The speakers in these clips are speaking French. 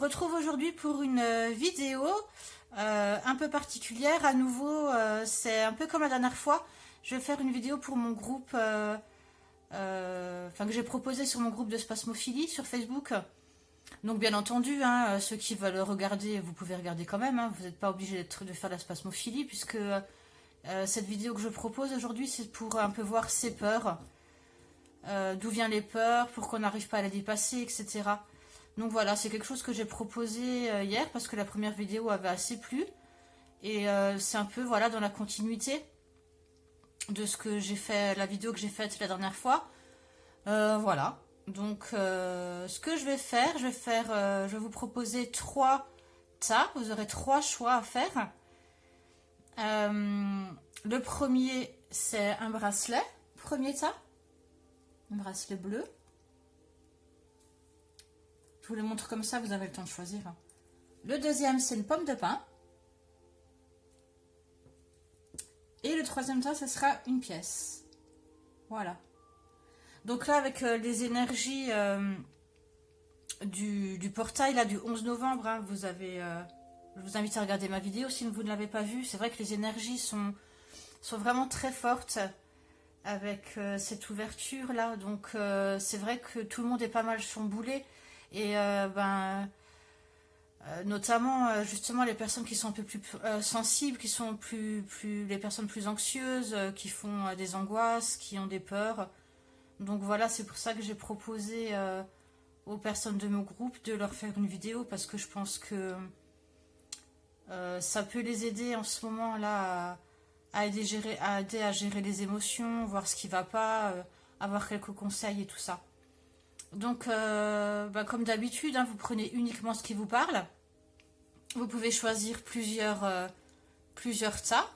retrouve aujourd'hui pour une vidéo un peu particulière. À nouveau, c'est un peu comme la dernière fois. Je vais faire une vidéo pour mon groupe, que j'ai proposé sur mon groupe de spasmophilie sur Facebook. Donc bien entendu, hein, ceux qui veulent regarder, vous pouvez regarder quand même. Hein, vous n'êtes pas obligé de faire la spasmophilie puisque cette vidéo que je propose aujourd'hui, c'est pour un peu voir ces peurs. D'où viennent les peurs, pourquoi on n'arrive pas à les dépasser, etc. Donc voilà, c'est quelque chose que j'ai proposé hier parce que la première vidéo avait assez plu. Et c'est un peu voilà dans la continuité de ce que j'ai fait, la vidéo que j'ai faite la dernière fois. Voilà. Donc ce que je vais faire, je vais vous proposer 3 tas. Vous aurez 3 choix à faire. Le premier, c'est un bracelet. Premier tas. Un bracelet bleu. Je vous le montre comme ça, vous avez le temps de choisir. Le deuxième, c'est une pomme de pin. Et le troisième tas, ce sera une pièce. Voilà. Donc là, avec les énergies du portail là, du 11 novembre, hein, je vous invite à regarder ma vidéo si vous ne l'avez pas vue. C'est vrai que les énergies sont vraiment très fortes avec cette ouverture là. Donc c'est vrai que tout le monde est pas mal chamboulé. Et notamment justement les personnes qui sont un peu plus sensibles, qui sont les personnes plus anxieuses, qui font des angoisses, qui ont des peurs. Donc voilà, c'est pour ça que j'ai proposé aux personnes de mon groupe de leur faire une vidéo parce que je pense que ça peut les aider en ce moment là à aider à gérer les émotions, voir ce qui va pas, avoir quelques conseils et tout ça. Donc, comme d'habitude, hein, vous prenez uniquement ce qui vous parle. Vous pouvez choisir plusieurs tas.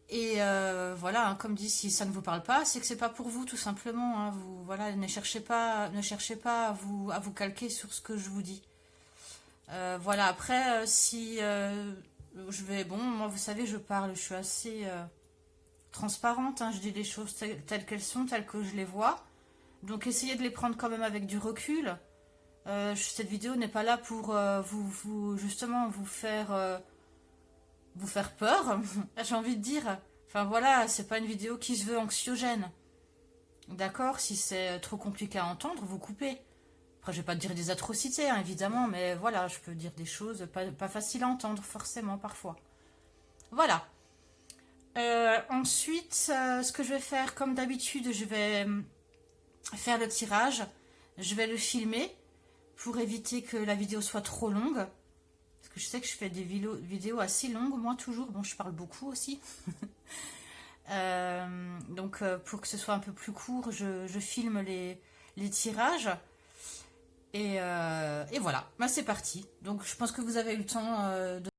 Et voilà, hein, comme dit, si ça ne vous parle pas, c'est que c'est pas pour vous, tout simplement. Hein. Vous, voilà, ne cherchez pas à vous calquer sur ce que je vous dis. Voilà, après, si moi, vous savez, je parle, je suis assez transparente. Hein, je dis les choses telles qu'elles sont, telles que je les vois. Donc essayez de les prendre quand même avec du recul. Cette vidéo n'est pas là pour justement vous faire peur, j'ai envie de dire. Enfin voilà, c'est pas une vidéo qui se veut anxiogène. D'accord, si c'est trop compliqué à entendre, vous coupez. Après, je vais pas dire des atrocités, hein, évidemment, mais voilà, je peux dire des choses pas faciles à entendre, forcément, parfois. Voilà. Ensuite, ce que je vais faire, comme d'habitude, je vais faire le tirage. Je vais le filmer pour éviter que la vidéo soit trop longue. Parce que je sais que je fais des vidéos assez longues, moi toujours. Bon, je parle beaucoup aussi. Donc, pour que ce soit un peu plus court, je filme les tirages. Et voilà, c'est parti. Donc, je pense que vous avez eu le temps de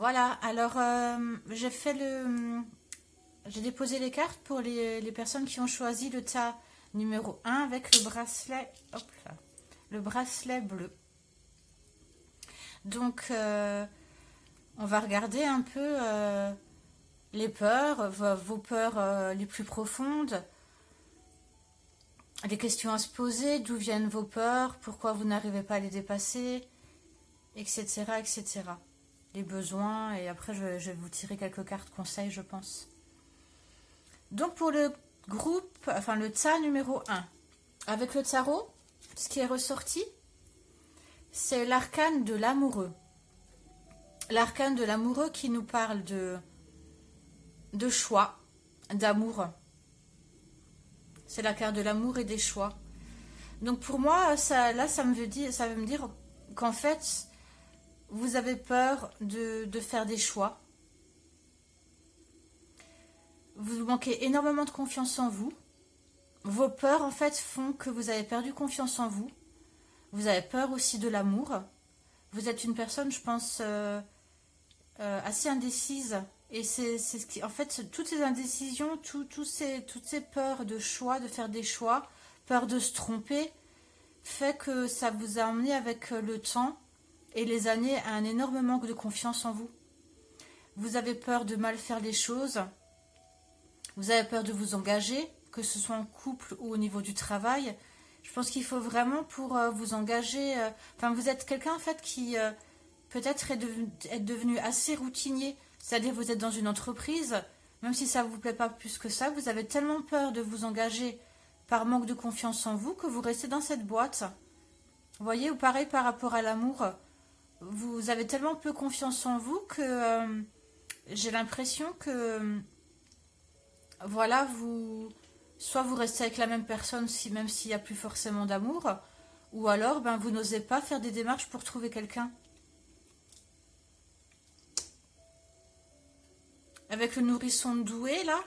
Voilà, alors j'ai déposé les cartes pour les personnes qui ont choisi le tas numéro 1 avec le bracelet, hop là, le bracelet bleu. Donc, on va regarder un peu les peurs, vos peurs les plus profondes, les questions à se poser, d'où viennent vos peurs, pourquoi vous n'arrivez pas à les dépasser, etc., etc. Les besoins, et après je vais vous tirer quelques cartes conseils, je pense. Donc pour le groupe, enfin le tas numéro 1, avec le tarot, ce qui est ressorti, c'est l'arcane de l'amoureux. L'arcane de l'amoureux qui nous parle de choix, d'amour. C'est la carte de l'amour et des choix. Donc pour moi, ça veut me dire qu'en fait, vous avez peur de faire des choix. Vous manquez énormément de confiance en vous. Vos peurs, en fait, font que vous avez perdu confiance en vous. Vous avez peur aussi de l'amour. Vous êtes une personne, je pense, assez indécise. Et c'est ce qui, en fait, toutes ces indécisions, toutes ces peurs de choix, de faire des choix, peur de se tromper, fait que ça vous a emmené avec le temps et les années à un énorme manque de confiance en vous. Vous avez peur de mal faire les choses. Vous avez peur de vous engager, que ce soit en couple ou au niveau du travail. Je pense qu'il faut vraiment pour vous engager... Enfin, vous êtes quelqu'un en fait qui peut-être est devenu assez routinier. C'est-à-dire vous êtes dans une entreprise, même si ça ne vous plaît pas plus que ça, vous avez tellement peur de vous engager par manque de confiance en vous que vous restez dans cette boîte. Vous voyez, ou pareil par rapport à l'amour, vous avez tellement peu confiance en vous que j'ai l'impression que voilà, soit vous restez avec la même personne même s'il n'y a plus forcément d'amour, ou alors vous n'osez pas faire des démarches pour trouver quelqu'un. Avec le nourrisson doué là,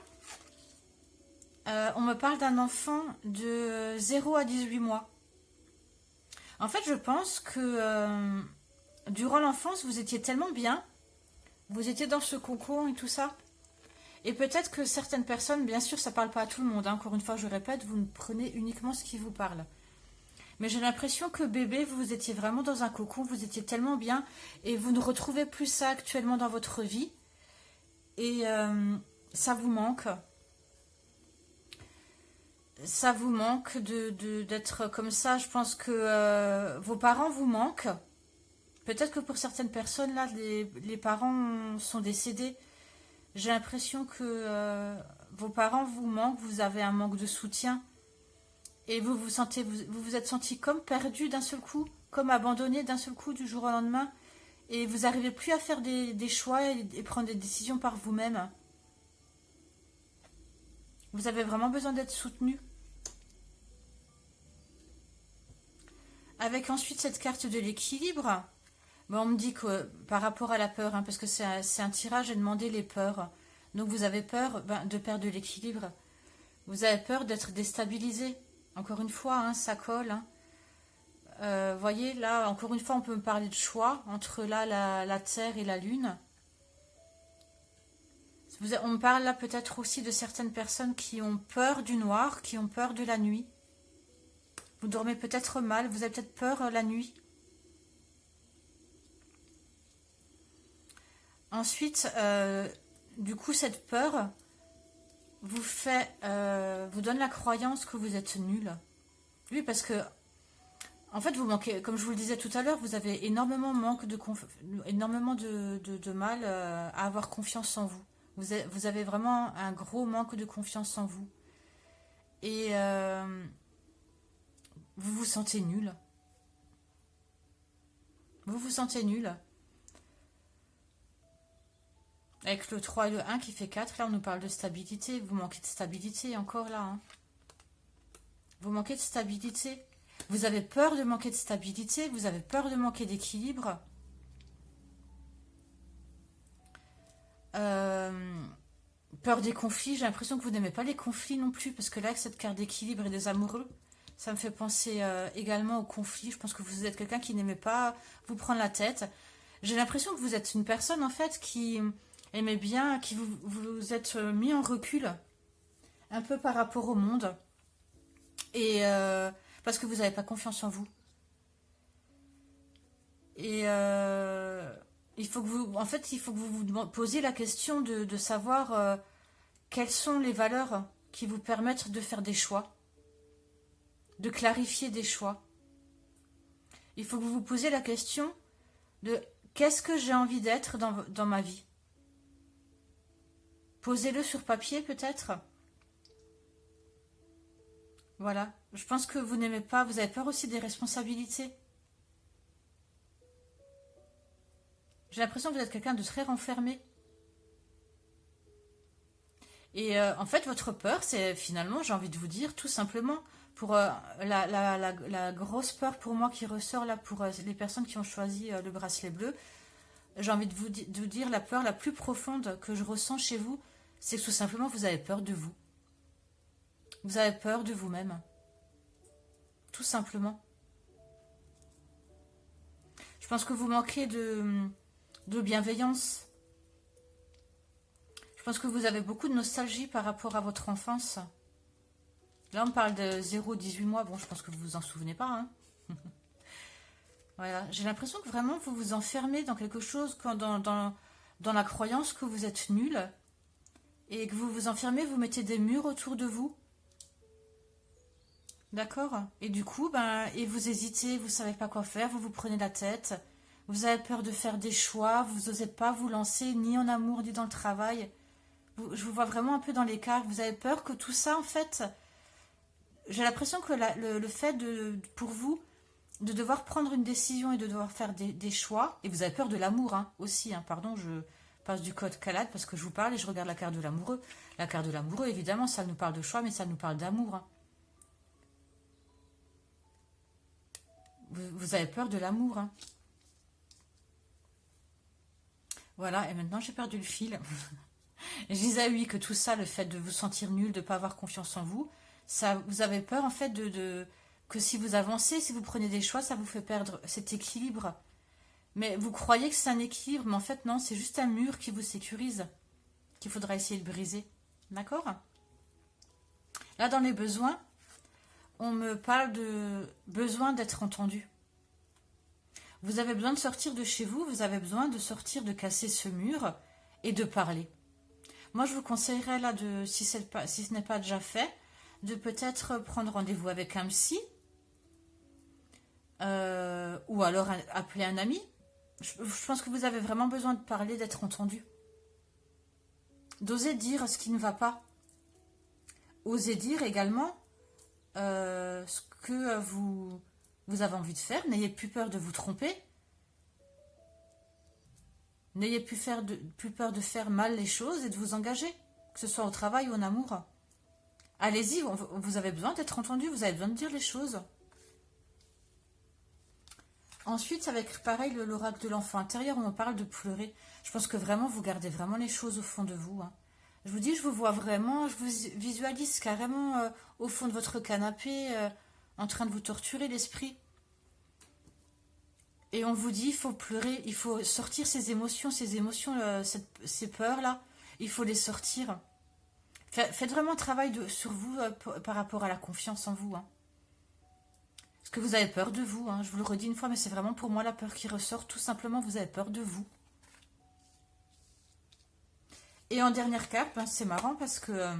on me parle d'un enfant de 0 à 18 mois. En fait, je pense que durant l'enfance, vous étiez tellement bien, vous étiez dans ce cocon et tout ça. Et peut-être que certaines personnes, bien sûr, ça ne parle pas à tout le monde, hein, encore une fois, je répète, vous ne prenez uniquement ce qui vous parle. Mais j'ai l'impression que bébé, vous étiez vraiment dans un cocon, vous étiez tellement bien, et vous ne retrouvez plus ça actuellement dans votre vie. Et ça vous manque. Ça vous manque d'être comme ça. Je pense que vos parents vous manquent. Peut-être que pour certaines personnes, là, les parents sont décédés. J'ai l'impression que vos parents vous manquent. Vous avez un manque de soutien. Et vous vous êtes senti comme perdu d'un seul coup, comme abandonné d'un seul coup du jour au lendemain. Et vous n'arrivez plus à faire des choix et prendre des décisions par vous-même. Vous avez vraiment besoin d'être soutenu. Avec ensuite cette carte de l'équilibre, on me dit que par rapport à la peur, hein, parce que c'est un tirage, j'ai demandé les peurs. Donc vous avez peur de perdre de l'équilibre. Vous avez peur d'être déstabilisé. Encore une fois, hein, ça colle. Hein. Voyez, là, encore une fois, on peut me parler de choix entre là, la Terre et la Lune. On me parle là peut-être aussi de certaines personnes qui ont peur du noir, qui ont peur de la nuit. Vous dormez peut-être mal, vous avez peut-être peur la nuit. Ensuite, du coup, cette peur vous donne la croyance que vous êtes nul. Oui, parce que en fait, vous manquez, comme je vous le disais tout à l'heure, vous avez énormément de mal à avoir confiance en vous. Vous avez vraiment un gros manque de confiance en vous. Et vous vous sentez nul. Vous vous sentez nul. Avec le 3 et le 1 qui fait 4, là on nous parle de stabilité. Vous manquez de stabilité encore là. Hein. Vous manquez de stabilité. Vous avez peur de manquer de stabilité, vous avez peur de manquer d'équilibre. Peur des conflits, j'ai l'impression que vous n'aimez pas les conflits non plus, parce que là, avec cette carte d'équilibre et des amoureux, ça me fait penser également aux conflits. Je pense que vous êtes quelqu'un qui n'aimait pas vous prendre la tête. J'ai l'impression que vous êtes une personne, en fait, qui aimait bien, qui vous êtes mis en recul, un peu par rapport au monde, et parce que vous n'avez pas confiance en vous. Et il faut que vous, en fait, il faut que vous vous posiez la question de savoir quelles sont les valeurs qui vous permettent de faire des choix, de clarifier des choix. Il faut que vous vous posiez la question de qu'est-ce que j'ai envie d'être dans ma vie. Posez-le sur papier peut-être. Voilà. Je pense que vous n'aimez pas, vous avez peur aussi des responsabilités. J'ai l'impression que vous êtes quelqu'un de très renfermé. Et en fait, votre peur, c'est finalement, j'ai envie de vous dire, tout simplement, pour la grosse peur pour moi qui ressort là, pour les personnes qui ont choisi le bracelet bleu, j'ai envie de vous dire, la peur la plus profonde que je ressens chez vous, c'est que tout simplement, vous avez peur de vous. Vous avez peur de vous-même. Tout simplement. Je pense que vous manquez de bienveillance. Je pense que vous avez beaucoup de nostalgie par rapport à votre enfance. Là, on parle de 0-18 mois. Bon, je pense que vous vous en souvenez pas. Hein. Voilà. J'ai l'impression que vraiment, vous vous enfermez dans quelque chose, dans la croyance que vous êtes nul. Et que vous vous enfermez, vous mettez des murs autour de vous. D'accord? Et du coup, et vous hésitez, vous savez pas quoi faire, vous vous prenez la tête. Vous avez peur de faire des choix, vous n'osez pas vous lancer ni en amour ni dans le travail. Je vous vois vraiment un peu dans l'écart. Vous avez peur que tout ça, en fait, j'ai l'impression que le fait pour vous de devoir prendre une décision et de devoir faire des choix, et vous avez peur de l'amour aussi, pardon, je passe du code calade parce que je vous parle et je regarde la carte de l'amoureux. La carte de l'amoureux, évidemment, ça nous parle de choix, mais ça nous parle d'amour. Vous avez peur de l'amour. Voilà, et maintenant j'ai perdu le fil. Je disais oui, que tout ça, le fait de vous sentir nul, de ne pas avoir confiance en vous, ça, vous avez peur en fait que si vous avancez, si vous prenez des choix, ça vous fait perdre cet équilibre. Mais vous croyez que c'est un équilibre, mais en fait non, c'est juste un mur qui vous sécurise, qu'il faudra essayer de briser. D'accord? Là, dans les besoins, on me parle de besoin d'être entendu. Vous avez besoin de sortir de chez vous, vous avez besoin de sortir, de casser ce mur et de parler. Moi, je vous conseillerais là, si ce n'est pas déjà fait, de peut-être prendre rendez-vous avec un psy ou alors appeler un ami. Je pense que vous avez vraiment besoin de parler, d'être entendu. D'oser dire ce qui ne va pas. Osez dire également ce que vous avez envie de faire. N'ayez plus peur de vous tromper. N'ayez plus peur de faire mal les choses et de vous engager, que ce soit au travail ou en amour. Allez-y, vous avez besoin d'être entendu, vous avez besoin de dire les choses. Ensuite, avec pareil, l'oracle de l'enfant intérieur, on parle de pleurer. Je pense que vraiment, vous gardez vraiment les choses au fond de vous. Je vous dis, je vous vois vraiment, je vous visualise carrément au fond de votre canapé, en train de vous torturer l'esprit. Et on vous dit, il faut pleurer, il faut sortir ces émotions, ces peurs-là, il faut les sortir. Faites vraiment un travail sur vous par rapport à la confiance en vous. Parce que vous avez peur de vous, je vous le redis une fois, mais c'est vraiment pour moi la peur qui ressort. Tout simplement, vous avez peur de vous. Et en dernière carte, c'est marrant parce que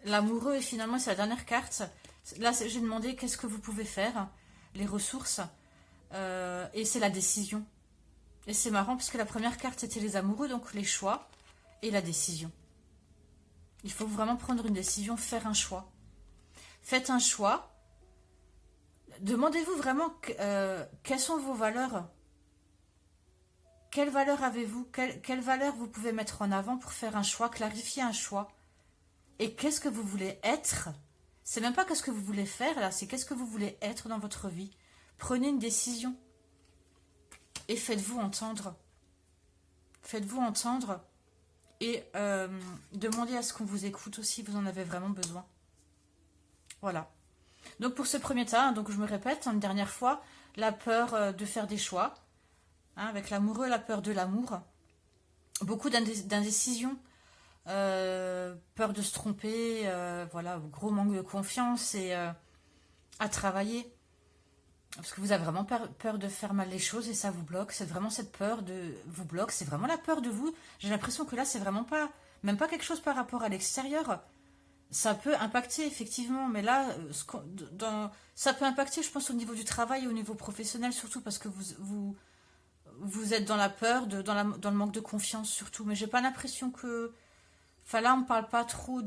l'amoureux, et finalement, c'est la dernière carte. Là, j'ai demandé qu'est-ce que vous pouvez faire, les ressources. Et c'est la décision. Et c'est marrant parce que la première carte c'était les amoureux, donc les choix et la décision. Il faut vraiment prendre une décision, faire un choix. Faites un choix. Demandez-vous vraiment quelles sont vos valeurs. Quelles valeurs avez-vous? Quelles valeurs vous pouvez mettre en avant pour faire un choix, clarifier un choix? Et qu'est-ce que vous voulez être? C'est même pas qu'est-ce que vous voulez faire là, c'est qu'est-ce que vous voulez être dans votre vie. Prenez une décision et faites-vous entendre. Faites-vous entendre et demandez à ce qu'on vous écoute aussi, vous en avez vraiment besoin. Voilà. Donc pour ce premier tas, donc je me répète une dernière fois, la peur de faire des choix, hein, avec l'amoureux, la peur de l'amour. Beaucoup d'indécision, peur de se tromper, voilà, gros manque de confiance et à travailler. Parce que vous avez vraiment peur de faire mal les choses et ça vous bloque. C'est vraiment cette peur de vous bloque. C'est vraiment la peur de vous. J'ai l'impression que là, c'est vraiment pas, même pas quelque chose par rapport à l'extérieur. Ça peut impacter effectivement, mais là, ça peut impacter, je pense, au niveau du travail et au niveau professionnel surtout parce que vous êtes dans la peur, dans le manque de confiance surtout. Mais j'ai pas l'impression que, enfin là, on me parle pas trop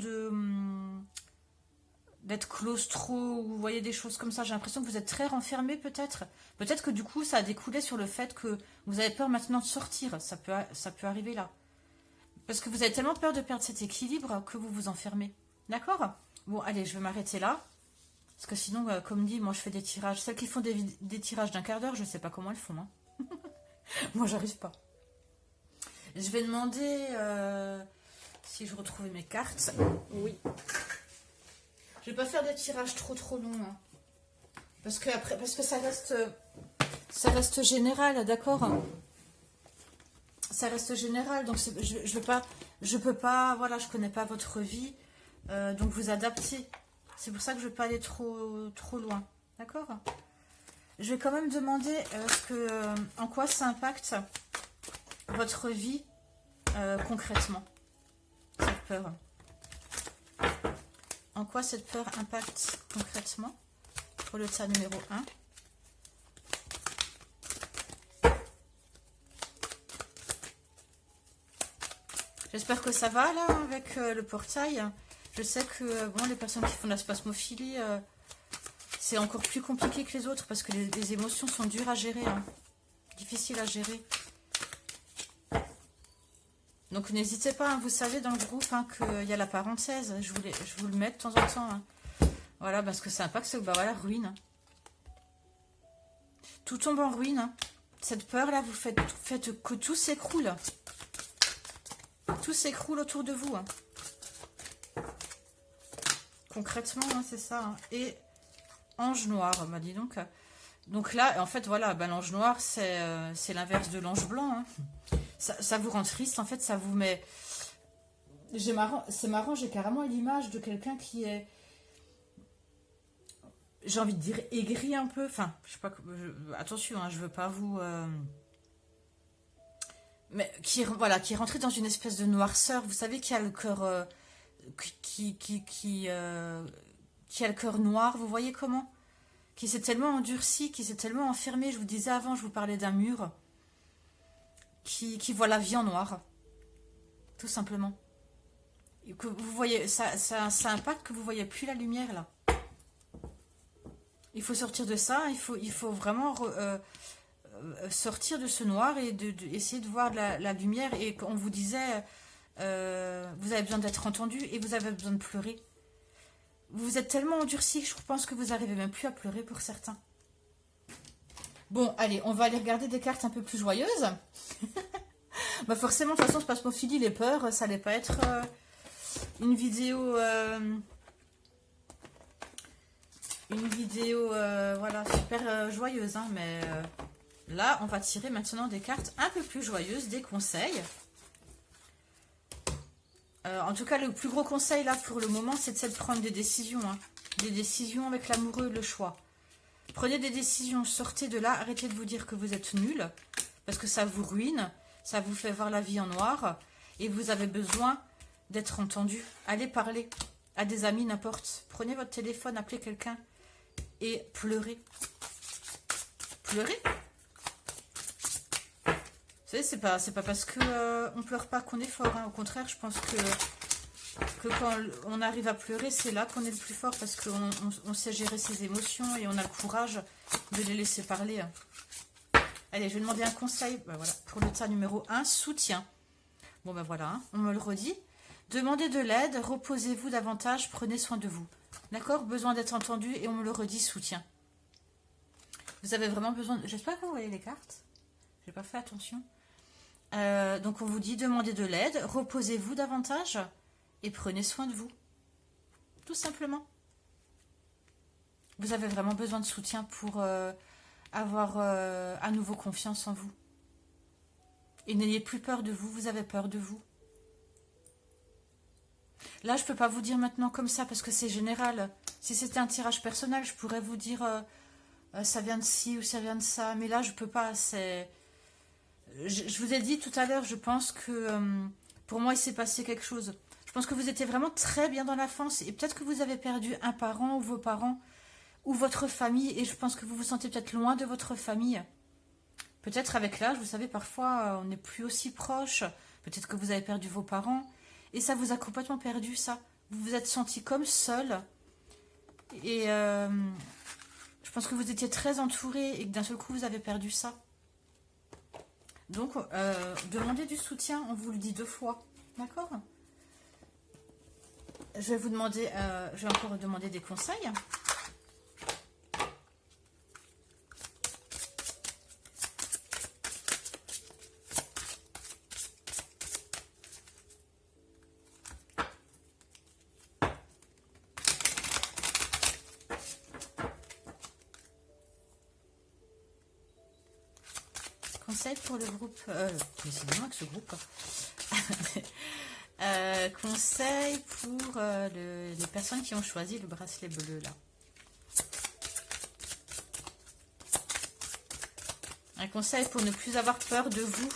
d'être claustro ou vous voyez des choses comme ça. J'ai l'impression que vous êtes très renfermé peut-être. Peut-être que du coup, ça a découlé sur le fait que vous avez peur maintenant de sortir. Ça peut arriver là. Parce que vous avez tellement peur de perdre cet équilibre que vous vous enfermez. D'accord? Bon, allez, je vais m'arrêter là. Parce que sinon, comme dit, moi je fais des tirages. Celles qui font des tirages d'un quart d'heure, je sais pas comment elles font. Hein. Moi, j'arrive pas. Je vais demander si je retrouve mes cartes. Oui. Je vais pas faire des tirages trop longs. Hein. Parce que ça reste général, d'accord? Ça reste général, donc je peux pas, voilà, je connais pas votre vie, donc vous adaptez. C'est pour ça que je vais pas aller trop loin, d'accord? Je vais quand même demander en quoi ça impacte votre vie concrètement, cette peur. En quoi cette peur impacte concrètement pour le tas numéro 1. J'espère que ça va là avec le portail. Je sais que bon, les personnes qui font de la spasmophilie, c'est encore plus compliqué que les autres parce que les émotions sont dures à gérer, hein. Difficiles à gérer. Donc n'hésitez pas, hein, vous savez dans le groupe hein, qu'il y a la parenthèse, je vous le mets de temps en temps. Hein. Voilà, parce que ça impacte, bah voilà, ruine. Tout tombe en ruine. Hein. Cette peur-là, vous faites que tout s'écroule. Tout s'écroule autour de vous. Hein. Concrètement, hein, c'est ça. Hein. Et ange noir, bah dis donc. Donc là, en fait, voilà, bah, l'ange noir, c'est l'inverse de l'ange blanc. Hein. Ça vous rend triste, en fait, ça vous met... C'est marrant, j'ai carrément l'image de quelqu'un qui est... J'ai envie de dire aigri un peu. Enfin, je sais pas... attention, hein, je veux pas vous... Mais qui est rentré dans une espèce de noirceur. Vous savez, qui a le cœur... qui a le cœur noir, vous voyez comment? Qui s'est tellement endurci, qui s'est tellement enfermé. Je vous disais avant, je vous parlais d'un mur. Qui voit la vie en noir. Tout simplement. Et que vous voyez, ça impacte que vous voyez plus la lumière là. Il faut sortir de ça, il faut vraiment sortir de ce noir et essayer de voir la lumière. Et on vous disait, vous avez besoin d'être entendu et vous avez besoin de pleurer. Vous êtes tellement endurci que je pense que vous n'arrivez même plus à pleurer pour certains. Bon, allez, on va aller regarder des cartes un peu plus joyeuses. Bah forcément, de toute façon, spasmophilie, les peurs, ça allait pas être une vidéo... voilà, super joyeuse. Hein, mais là, on va tirer maintenant des cartes un peu plus joyeuses, des conseils. En tout cas, le plus gros conseil, là, pour le moment, c'est de prendre des décisions. Hein. Des décisions avec l'amoureux, le choix. Prenez des décisions, sortez de là, arrêtez de vous dire que vous êtes nul, parce que ça vous ruine, ça vous fait voir la vie en noir, et vous avez besoin d'être entendu. Allez parler à des amis, n'importe. Prenez votre téléphone, appelez quelqu'un, et pleurez. Pleurez. Vous savez, c'est pas parce que on pleure pas qu'on est fort, hein. Au contraire, je pense que quand on arrive à pleurer, c'est là qu'on est le plus fort parce qu'on sait gérer ses émotions et on a le courage de les laisser parler. Allez, je vais demander un conseil voilà, pour le tas numéro 1, soutien. Bon ben voilà, hein, on me le redit. Demandez de l'aide, reposez-vous davantage, prenez soin de vous. D'accord? Besoin d'être entendu et on me le redit, soutien. Vous avez vraiment besoin... J'espère que vous voyez les cartes. J'ai pas fait attention. Donc on vous dit, demandez de l'aide, reposez-vous davantage... Et prenez soin de vous. Tout simplement. Vous avez vraiment besoin de soutien pour avoir à nouveau confiance en vous. Et n'ayez plus peur de vous, vous avez peur de vous. Là, je peux pas vous dire maintenant comme ça parce que c'est général. Si c'était un tirage personnel, je pourrais vous dire ça vient de ci ou ça vient de ça. Mais là, je peux pas. Je vous ai dit tout à l'heure, je pense que pour moi, il s'est passé quelque chose. Je pense que vous étiez vraiment très bien dans l'enfance et peut-être que vous avez perdu un parent ou vos parents ou votre famille et je pense que vous vous sentez peut-être loin de votre famille. Peut-être avec l'âge, vous savez, parfois on n'est plus aussi proche. Peut-être que vous avez perdu vos parents et ça vous a complètement perdu ça. Vous vous êtes senti comme seul et je pense que vous étiez très entouré et que d'un seul coup vous avez perdu ça. Donc demandez du soutien, on vous le dit 2 fois, d'accord? Je vais vous demander, je vais encore demander des conseils. Conseil pour le groupe, décidément avec ce groupe. Conseil pour les personnes qui ont choisi le bracelet bleu là. Un conseil pour ne plus avoir peur de vous.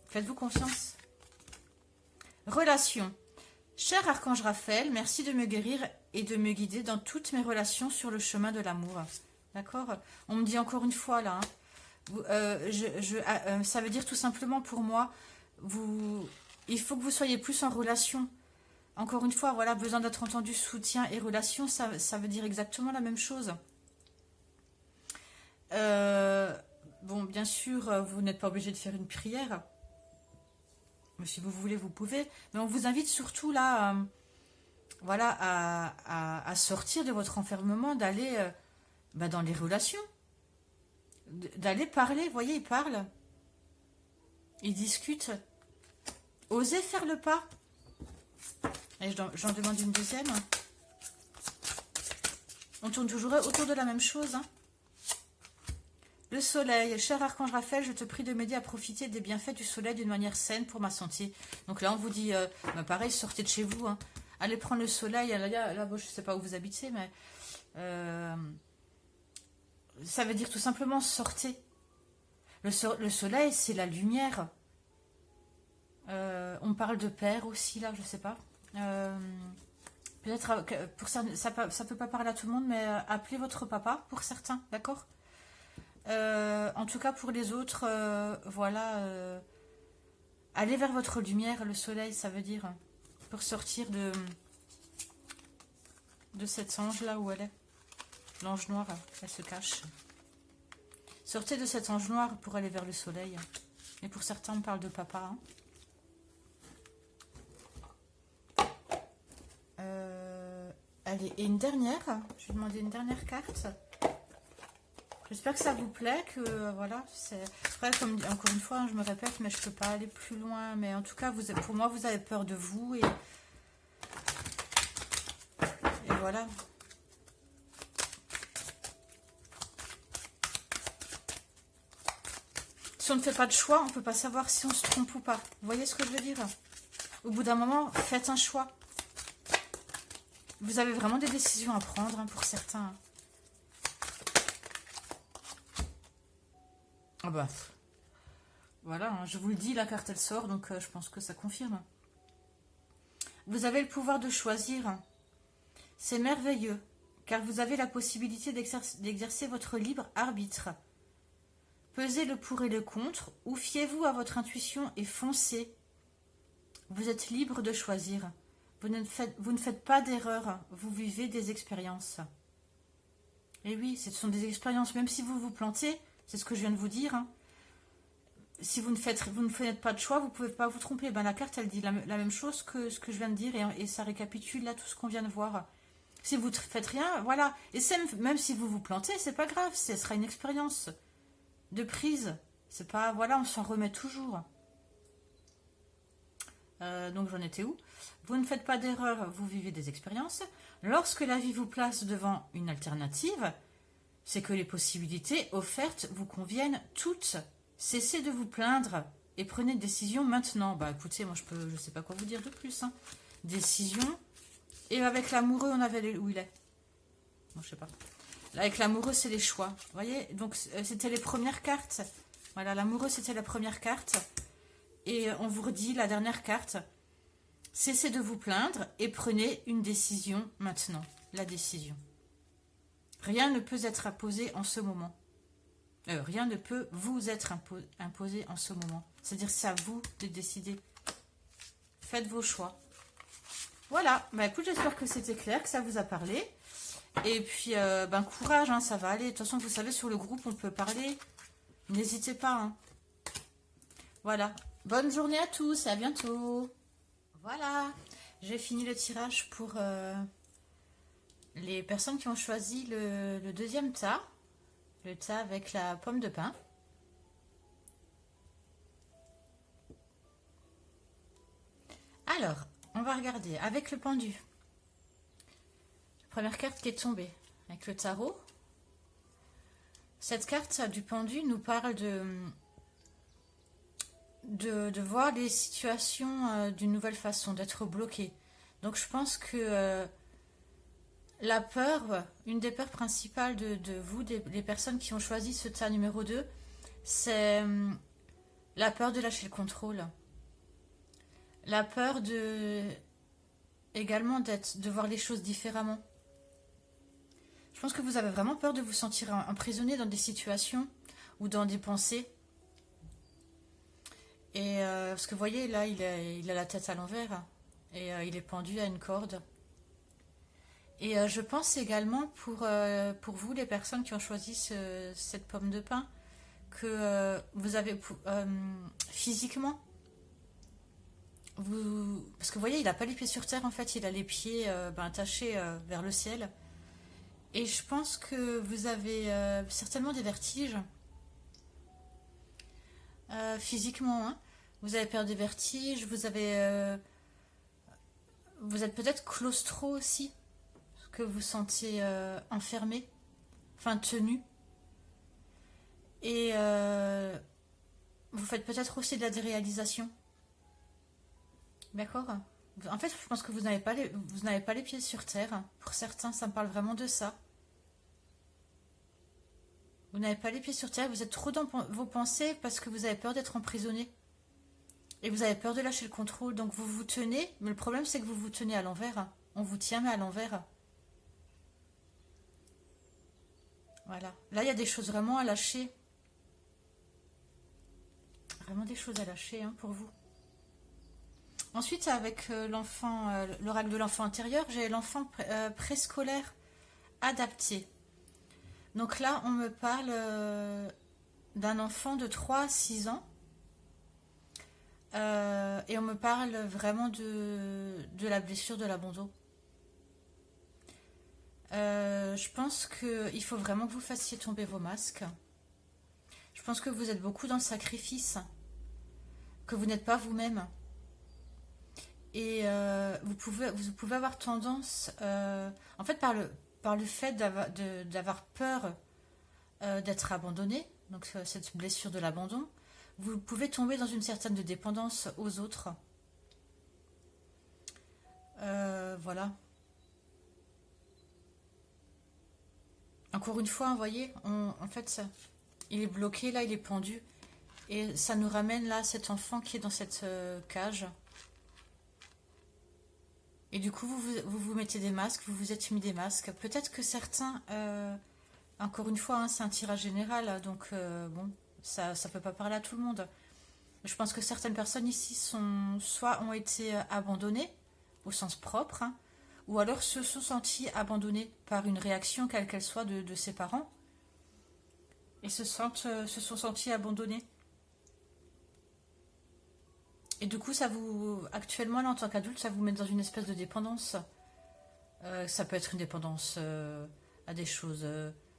Faites-vous confiance. Relation. Cher Archange Raphaël, merci de me guérir et de me guider dans toutes mes relations sur le chemin de l'amour. D'accord? On me dit encore une fois là. Ça veut dire tout simplement pour moi, il faut que vous soyez plus en relation. Encore une fois, voilà, besoin d'être entendu, soutien et relation, ça veut dire exactement la même chose. Bon, bien sûr, vous n'êtes pas obligé de faire une prière. Mais si vous voulez, vous pouvez. Mais on vous invite surtout là, voilà, à sortir de votre enfermement, d'aller dans les relations. D'aller parler, vous voyez, ils parlent. Ils discutent. Osez faire le pas. Et j'en demande une deuxième. On tourne toujours autour de la même chose. Hein. Le soleil. Cher Archange Raphaël, je te prie de m'aider à profiter des bienfaits du soleil d'une manière saine pour ma santé. Donc là, on vous dit, pareil, sortez de chez vous. Hein. Allez prendre le soleil. Là, bon, je ne sais pas où vous habitez, mais... ça veut dire tout simplement sortez. Le soleil, c'est la lumière. On parle de père aussi, là, je sais pas. Peut-être, pour ça peut pas parler à tout le monde, mais appelez votre papa pour certains, d'accord? En tout cas, pour les autres, voilà. Allez vers votre lumière, le soleil, ça veut dire, pour sortir de cet ange là où elle est. L'ange noir, elle se cache. Sortez de cet ange noir pour aller vers le soleil. Et pour certains, on parle de papa. Hein. Allez, et une dernière. Je vais demander une dernière carte. J'espère que ça vous plaît, que voilà. Après, comme encore une fois, hein, je me répète, mais je peux pas aller plus loin. Mais en tout cas, pour moi, vous avez peur de vous et voilà. Si on ne fait pas de choix, on ne peut pas savoir si on se trompe ou pas. Vous voyez ce que je veux dire? Au bout d'un moment, faites un choix. Vous avez vraiment des décisions à prendre hein, pour certains. Ah bah, voilà, hein, je vous le dis, la carte elle sort, donc je pense que ça confirme. Vous avez le pouvoir de choisir. C'est merveilleux, car vous avez la possibilité d'exercer votre libre arbitre. Pesez le pour et le contre, ou fiez-vous à votre intuition et foncez. Vous êtes libre de choisir. Vous ne faites pas d'erreur, vous vivez des expériences. Et oui, ce sont des expériences, même si vous vous plantez, c'est ce que je viens de vous dire. Hein. Si vous ne faites pas de choix, vous ne pouvez pas vous tromper. Ben, la carte, elle dit la même chose que ce que je viens de dire, et ça récapitule là tout ce qu'on vient de voir. Si vous ne faites rien, voilà. Et même si vous vous plantez, c'est pas grave, ce sera une expérience de prise. C'est pas, voilà, on s'en remet toujours. Donc j'en étais où? Vous ne faites pas d'erreur, vous vivez des expériences. Lorsque la vie vous place devant une alternative, c'est que les possibilités offertes vous conviennent toutes. Cessez de vous plaindre et prenez une décision maintenant. Bah écoutez, moi je sais pas quoi vous dire de plus. Hein. Décision. Et avec l'amoureux, on avait où il est. Bon, je sais pas. Là, avec l'amoureux, c'est les choix. Vous voyez, donc c'était les premières cartes. Voilà, l'amoureux, c'était la première carte. Et on vous redit la dernière carte. Cessez de vous plaindre et prenez une décision maintenant. La décision. Rien ne peut être imposé en ce moment. Rien ne peut vous être imposé en ce moment. C'est-à-dire c'est à vous de décider. Faites vos choix. Voilà. Bah, écoute, j'espère que c'était clair, que ça vous a parlé. Et puis, courage, hein, ça va aller. De toute façon, vous savez, sur le groupe, on peut parler. N'hésitez pas. Hein. Voilà. Bonne journée à tous et à bientôt. Voilà. J'ai fini le tirage pour les personnes qui ont choisi le deuxième tas. Le tas avec la pomme de pin. Alors, on va regarder avec le pendu. La première carte qui est tombée avec le tarot. Cette carte du pendu nous parle de voir les situations d'une nouvelle façon, d'être bloqué. Donc je pense que la peur, une des peurs principales de vous, des personnes qui ont choisi ce tas numéro 2, c'est la peur de lâcher le contrôle. La peur également de voir les choses différemment. Je pense que vous avez vraiment peur de vous sentir emprisonné dans des situations ou dans des pensées. Et parce que vous voyez, là, il a la tête à l'envers et il est pendu à une corde. Et je pense également pour vous, les personnes qui ont choisi cette pomme de pin, que vous avez physiquement, parce que vous voyez, il n'a pas les pieds sur terre en fait, il a les pieds attachés vers le ciel. Et je pense que vous avez certainement des vertiges physiquement. Hein. Vous avez peur des vertiges, vous êtes peut-être claustro aussi, que vous sentez enfermé, enfin tenu. Et vous faites peut-être aussi de la déréalisation. D'accord. En fait, je pense que vous n'avez pas les pieds sur terre. Pour certains, ça me parle vraiment de ça. Vous n'avez pas les pieds sur terre, vous êtes trop dans vos pensées parce que vous avez peur d'être emprisonné. Et vous avez peur de lâcher le contrôle, donc vous vous tenez, mais le problème c'est que vous vous tenez à l'envers. On vous tient mais à l'envers. Voilà. Là, il y a des choses vraiment à lâcher. Vraiment des choses à lâcher hein, pour vous. Ensuite, avec l'enfant, l'oracle de l'enfant intérieur, j'ai l'enfant préscolaire adapté. Donc là, on me parle d'un enfant de 3 à 6 ans. Et on me parle vraiment de la blessure de l'abandon. Je pense qu'il faut vraiment que vous fassiez tomber vos masques. Je pense que vous êtes beaucoup dans le sacrifice. Que vous n'êtes pas vous-même. Et vous pouvez avoir tendance, en fait, par le fait d'avoir peur d'être abandonné, donc cette blessure de l'abandon, vous pouvez tomber dans une certaine dépendance aux autres. Voilà. Encore une fois, vous voyez, en fait, il est bloqué, là, il est pendu. Et ça nous ramène là, cet enfant qui est dans cette cage. Et du coup, vous mettez des masques, vous vous êtes mis des masques. Peut-être que certains, encore une fois, hein, c'est un tirage général, donc bon, ça ne peut pas parler à tout le monde. Je pense que certaines personnes ici soit ont été abandonnées, au sens propre, hein, ou alors se sont senties abandonnées par une réaction, quelle qu'elle soit, de ses parents, et se sont senties abandonnées. Et du coup, actuellement, là, en tant qu'adulte, ça vous met dans une espèce de dépendance. Ça peut être une dépendance à des choses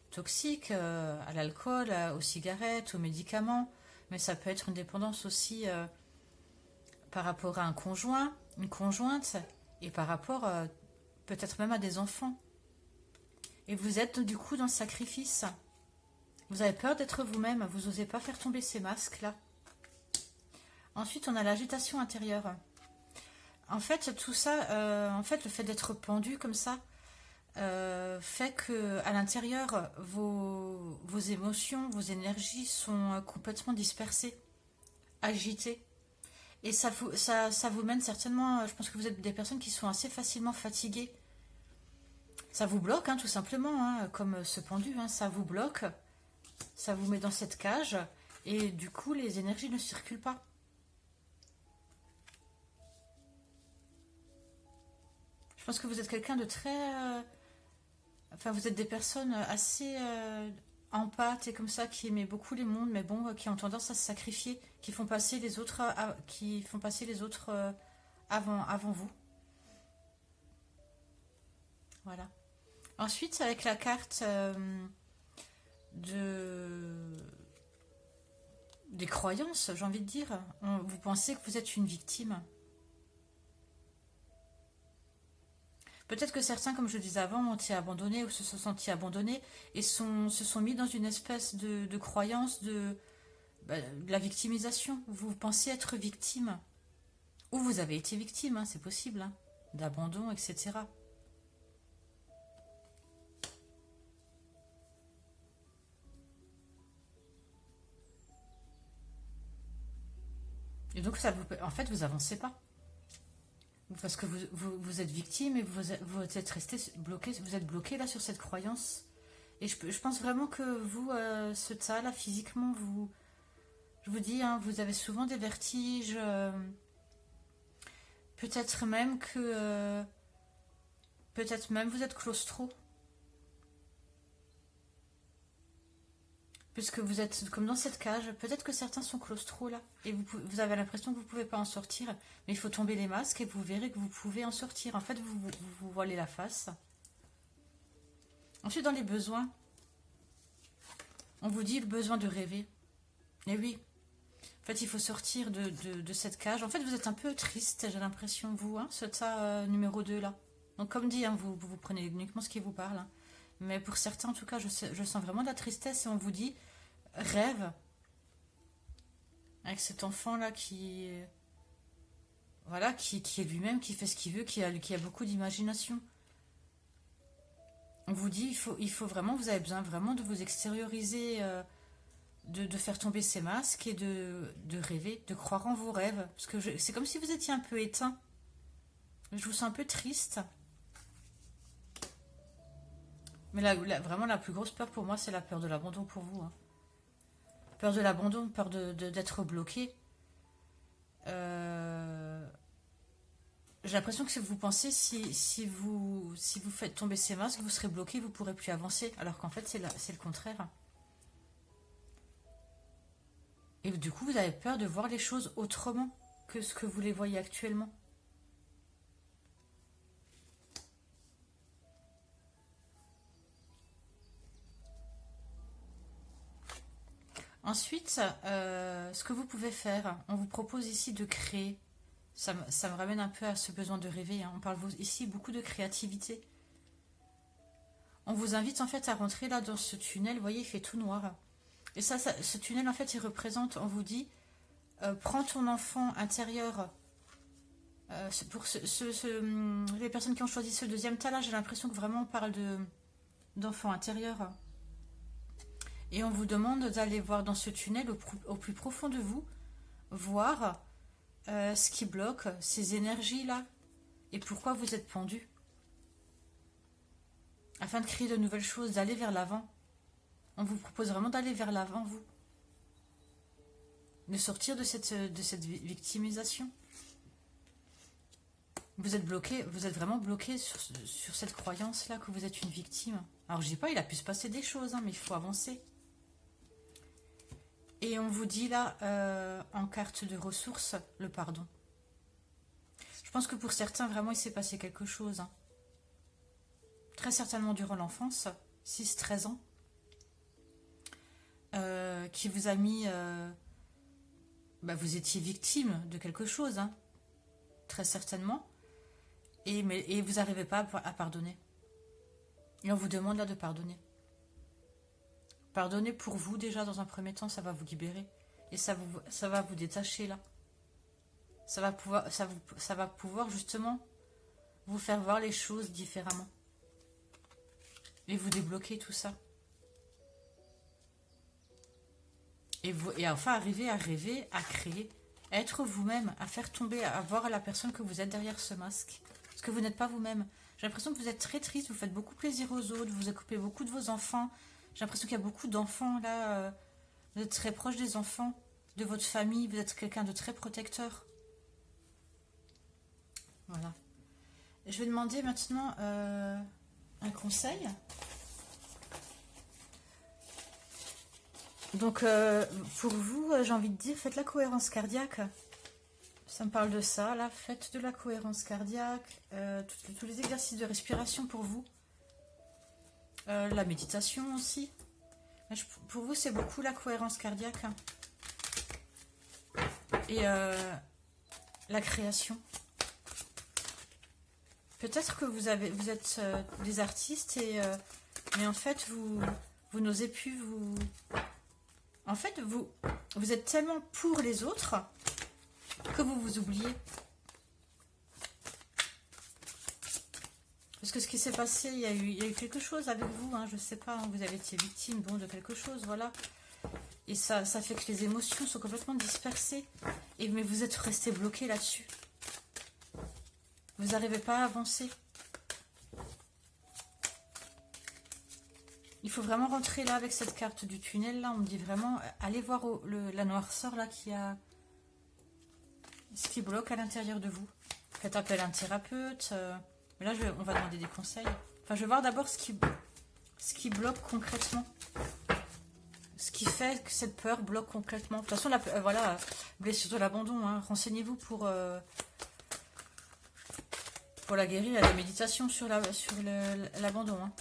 toxiques, à l'alcool, aux cigarettes, aux médicaments. Mais ça peut être une dépendance aussi par rapport à un conjoint, une conjointe, et par rapport peut-être même à des enfants. Et vous êtes du coup dans le sacrifice. Vous avez peur d'être vous-même, vous n'osez pas faire tomber ces masques-là. Ensuite, on a l'agitation intérieure. En fait, tout ça, en fait, le fait d'être pendu comme ça, fait que à l'intérieur, vos émotions, vos énergies sont complètement dispersées, agitées. Et ça vous mène certainement, je pense que vous êtes des personnes qui sont assez facilement fatiguées. Ça vous bloque, hein, tout simplement, hein, comme ce pendu, hein, ça vous bloque, ça vous met dans cette cage, et du coup, les énergies ne circulent pas. Je pense que vous êtes quelqu'un de très... enfin, vous êtes des personnes assez empathes et comme ça, qui aiment beaucoup les mondes, mais bon, qui ont tendance à se sacrifier, qui font passer les autres, qui font passer les autres avant vous. Voilà. Ensuite, avec la carte de... des croyances, j'ai envie de dire, vous pensez que vous êtes une victime. Peut-être que certains, comme je disais avant, ont été abandonnés ou se sont sentis abandonnés et se sont mis dans une espèce de croyance de la victimisation. Vous pensez être victime. Ou vous avez été victime, hein, c'est possible, hein, d'abandon, etc. Et donc, en fait, vous avancez pas. Parce que vous êtes victime et vous êtes resté bloqué, vous êtes bloqué là sur cette croyance. Et je pense vraiment que vous, ce tas là, physiquement, je vous dis, hein, vous avez souvent des vertiges. Peut-être même que... peut-être même vous êtes claustro. Puisque vous êtes comme dans cette cage, peut-être que certains sont claustro là, et vous avez l'impression que vous ne pouvez pas en sortir, mais il faut tomber les masques et vous verrez que vous pouvez en sortir. En fait, vous voilez la face. Ensuite, dans les besoins, on vous dit le besoin de rêver. Et oui, en fait, il faut sortir de cette cage. En fait, vous êtes un peu triste, j'ai l'impression, vous, hein, ce tas numéro 2 là. Donc, comme dit, hein, vous prenez uniquement ce qui vous parle. Hein. Mais pour certains, en tout cas, je sens vraiment de la tristesse et on vous dit rêve avec cet enfant là qui voilà qui est lui-même, qui fait ce qu'il veut, qui a beaucoup d'imagination. On vous dit il faut vraiment, vous avez besoin vraiment de vous extérioriser, de faire tomber ces masques et de rêver, de croire en vos rêves, parce que c'est comme si vous étiez un peu éteint. Je vous sens un peu triste. Mais vraiment la plus grosse peur pour moi, c'est la peur de l'abandon pour vous. Hein. Peur de l'abandon, peur d'être bloqué. J'ai l'impression que si vous pensez, si vous faites tomber ces masques, vous serez bloqué, vous ne pourrez plus avancer. Alors qu'en fait, c'est le contraire. Et du coup, vous avez peur de voir les choses autrement que ce que vous les voyez actuellement. Ensuite, ce que vous pouvez faire, on vous propose ici de créer. Ça me ramène un peu à ce besoin de rêver. Hein. On parle ici beaucoup de créativité. On vous invite en fait à rentrer là dans ce tunnel. Vous voyez, il fait tout noir. Et ce tunnel, en fait, il représente, on vous dit, prends ton enfant intérieur. Pour les personnes qui ont choisi ce deuxième tas là, j'ai l'impression que vraiment on parle d'enfant intérieur. Et on vous demande d'aller voir dans ce tunnel au plus profond de vous, voir ce qui bloque ces énergies-là et pourquoi vous êtes pendu. Afin de créer de nouvelles choses, d'aller vers l'avant. On vous propose vraiment d'aller vers l'avant, vous. De sortir de cette victimisation. Vous êtes bloqué, vous êtes vraiment bloqué sur cette croyance-là que vous êtes une victime. Alors je dis pas, il a pu se passer des choses, hein, mais il faut avancer. Et on vous dit là, en carte de ressources, le pardon. Je pense que pour certains, vraiment, il s'est passé quelque chose. Hein. Très certainement durant l'enfance, 6-13 ans, qui vous a mis... vous étiez victime de quelque chose, hein, très certainement, et vous n'arrivez pas à pardonner. Et on vous demande là de pardonner. Pardonner pour vous déjà dans un premier temps, ça va vous libérer. Et ça va vous détacher là. Ça va pouvoir justement vous faire voir les choses différemment. Et vous débloquer tout ça. Et enfin arriver à rêver, à créer, à être vous-même, à faire tomber, à voir la personne que vous êtes derrière ce masque. Parce que vous n'êtes pas vous-même. J'ai l'impression que vous êtes très triste, vous faites beaucoup plaisir aux autres, vous occupez beaucoup de vos enfants. J'ai l'impression qu'il y a beaucoup d'enfants là. Vous êtes très proche des enfants, de votre famille, vous êtes quelqu'un de très protecteur. Voilà. Je vais demander maintenant un conseil. Donc, pour vous, j'ai envie de dire, faites la cohérence cardiaque. Ça me parle de ça, là. Faites de la cohérence cardiaque. Tous les exercices de respiration pour vous. La méditation aussi. Pour vous, c'est beaucoup la cohérence cardiaque. Et la création. Peut-être que vous êtes des artistes, mais en fait, vous n'osez plus vous... En fait, vous êtes tellement pour les autres que vous vous oubliez. Parce que ce qui s'est passé, il y a eu quelque chose avec vous, hein, je sais pas, hein, vous avez été victime de quelque chose, voilà. Et ça fait que les émotions sont complètement dispersées. Mais vous êtes resté bloqué là-dessus. Vous n'arrivez pas à avancer. Il faut vraiment rentrer là avec cette carte du tunnel. Là, on me dit vraiment, allez voir la noirceur là ce qui bloque à l'intérieur de vous. Faites appel à un thérapeute. Mais là, on va demander des conseils. Enfin, je vais voir d'abord ce qui bloque concrètement. Ce qui fait que cette peur bloque concrètement. De toute façon, voilà, blessure de l'abandon. Hein. Renseignez-vous pour la guérir. Il y a des méditations sur l'abandon. Hein.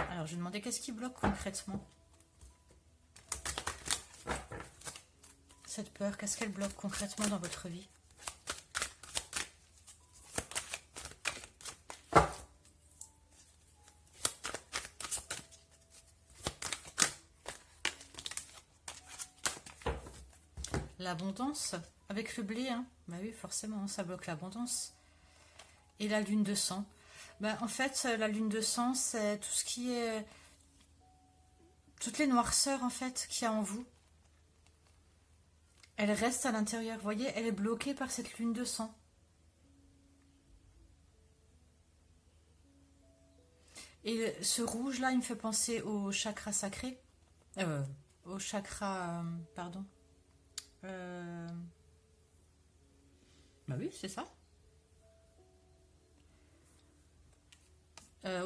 Alors, je vais demander qu'est-ce qui bloque concrètement. Cette peur, qu'est-ce qu'elle bloque concrètement dans votre vie? L'abondance, avec le blé, hein. Bah oui, forcément, ça bloque l'abondance. Et la lune de sang. Bah, en fait, la lune de sang, c'est tout ce qui est... Toutes les noirceurs, en fait, qu'il y a en vous. Elle reste à l'intérieur, vous voyez, elle est bloquée par cette lune de sang. Et ce rouge-là, il me fait penser au chakra sacré. Au chakra... pardon. Bah oui, c'est ça.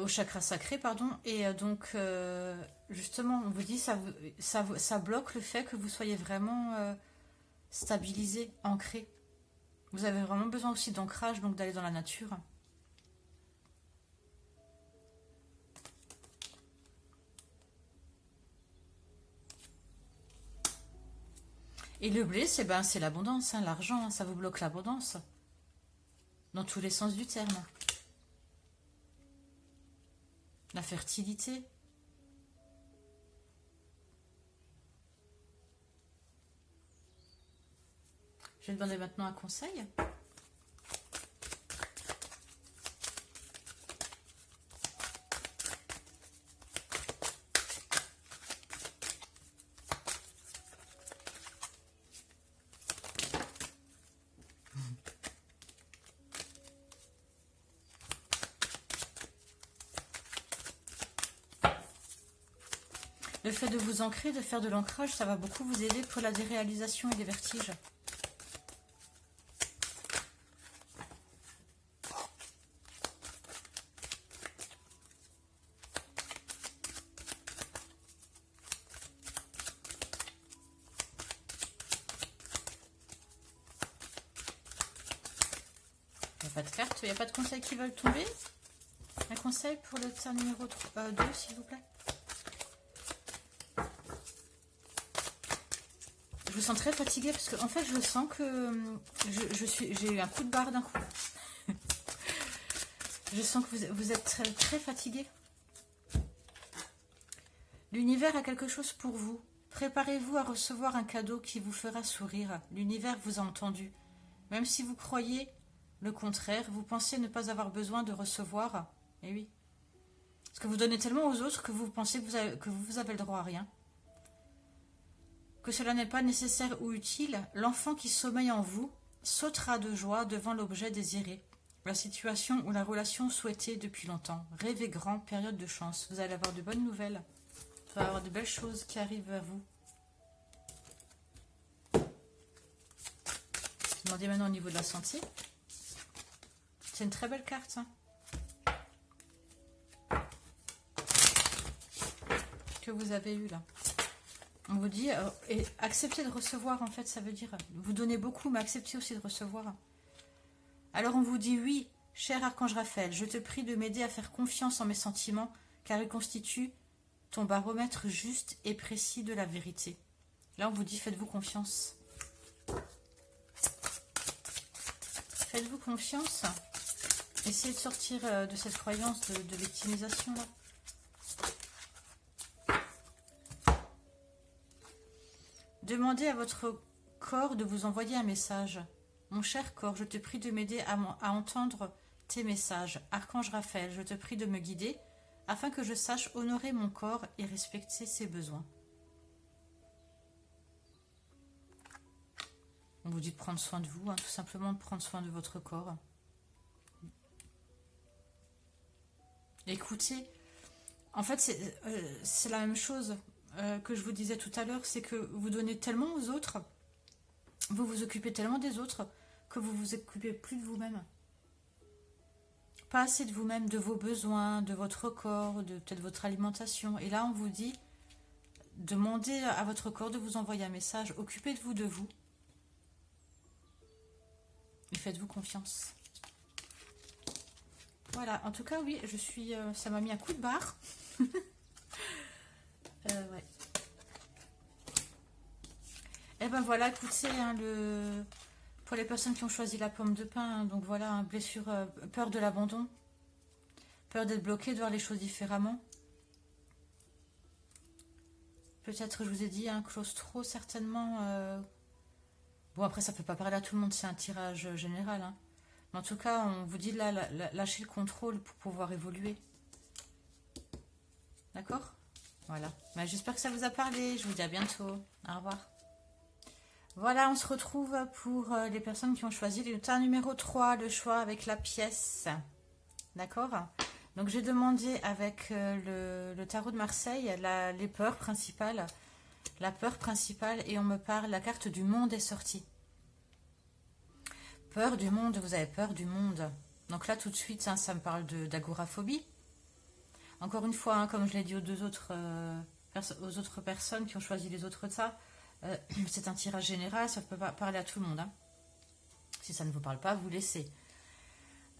Au chakra sacré, pardon. Et donc, justement, on vous dit, ça bloque le fait que vous soyez vraiment stabilisé, ancré. Vous avez vraiment besoin aussi d'ancrage, donc d'aller dans la nature. Et le blé, c'est l'abondance, hein, l'argent, hein, ça vous bloque l'abondance. Dans tous les sens du terme. La fertilité. Je vais demander maintenant un conseil. Le fait de vous ancrer, de faire de l'ancrage, ça va beaucoup vous aider pour la déréalisation et les vertiges. Il n'y a pas de carte, il n'y a pas de conseils qui veulent tomber. Un conseil pour le tir numéro 2, s'il vous plaît. Je vous sens très fatiguée parce que en fait je sens que j'ai eu un coup de barre d'un coup. Je sens que vous êtes très, très fatigué. L'univers a quelque chose pour vous. Préparez-vous à recevoir un cadeau qui vous fera sourire. L'univers vous a entendu. Même si vous croyez le contraire, vous pensez ne pas avoir besoin de recevoir. Eh oui. Parce que vous donnez tellement aux autres que vous pensez que vous avez le droit à rien. Que cela n'est pas nécessaire ou utile, l'enfant qui sommeille en vous sautera de joie devant l'objet désiré. La situation ou la relation souhaitée depuis longtemps. Rêvez grand, période de chance. Vous allez avoir de bonnes nouvelles. Vous allez avoir de belles choses qui arrivent vers vous. Demandez maintenant au niveau de la santé. C'est une très belle carte. Hein, que vous avez eu là. On vous dit, et acceptez de recevoir en fait, ça veut dire, vous donnez beaucoup, mais acceptez aussi de recevoir. Alors on vous dit, oui, cher Archange Raphaël, je te prie de m'aider à faire confiance en mes sentiments, car ils constituent ton baromètre juste et précis de la vérité. Là on vous dit, faites-vous confiance. Faites-vous confiance. Essayez de sortir de cette croyance de victimisation là. Demandez à votre corps de vous envoyer un message. Mon cher corps, je te prie de m'aider à entendre tes messages. Archange Raphaël, je te prie de me guider afin que je sache honorer mon corps et respecter ses besoins. On vous dit de prendre soin de vous, hein, tout simplement de prendre soin de votre corps. Écoutez, en fait c'est la même chose que je vous disais tout à l'heure, c'est que vous donnez tellement aux autres, vous vous occupez tellement des autres, que vous vous occupez plus de vous-même. Pas assez de vous-même, de vos besoins, de votre corps, de peut-être votre alimentation. Et là, on vous dit, demandez à votre corps de vous envoyer un message. Occupez-vous de vous. Et faites-vous confiance. Voilà, en tout cas, oui, je suis... ça m'a mis un coup de barre. Ouais. Et ben voilà, écoutez, hein, pour les personnes qui ont choisi la pomme de pin, hein, donc voilà, hein, blessure, peur de l'abandon, peur d'être bloqué, de voir les choses différemment. Peut-être, je vous ai dit, un claustro, certainement. Bon, après, ça peut pas parler à tout le monde, c'est un tirage général. Hein. Mais en tout cas, on vous dit là, lâchez le contrôle pour pouvoir évoluer. D'accord ? Voilà. Ben, j'espère que ça vous a parlé. Je vous dis à bientôt. Au revoir. Voilà, on se retrouve pour les personnes qui ont choisi le tas numéro 3, le choix avec la pièce. D'accord ? Donc, j'ai demandé avec le tarot de Marseille les peurs principales. La peur principale, et on me parle, la carte du monde est sortie. Peur du monde, vous avez peur du monde. Donc là, tout de suite, hein, ça me parle d'agoraphobie. Encore une fois, hein, comme je l'ai dit aux autres personnes qui ont choisi les autres tas, c'est un tirage général, ça ne peut pas parler à tout le monde. Hein. Si ça ne vous parle pas, vous laissez.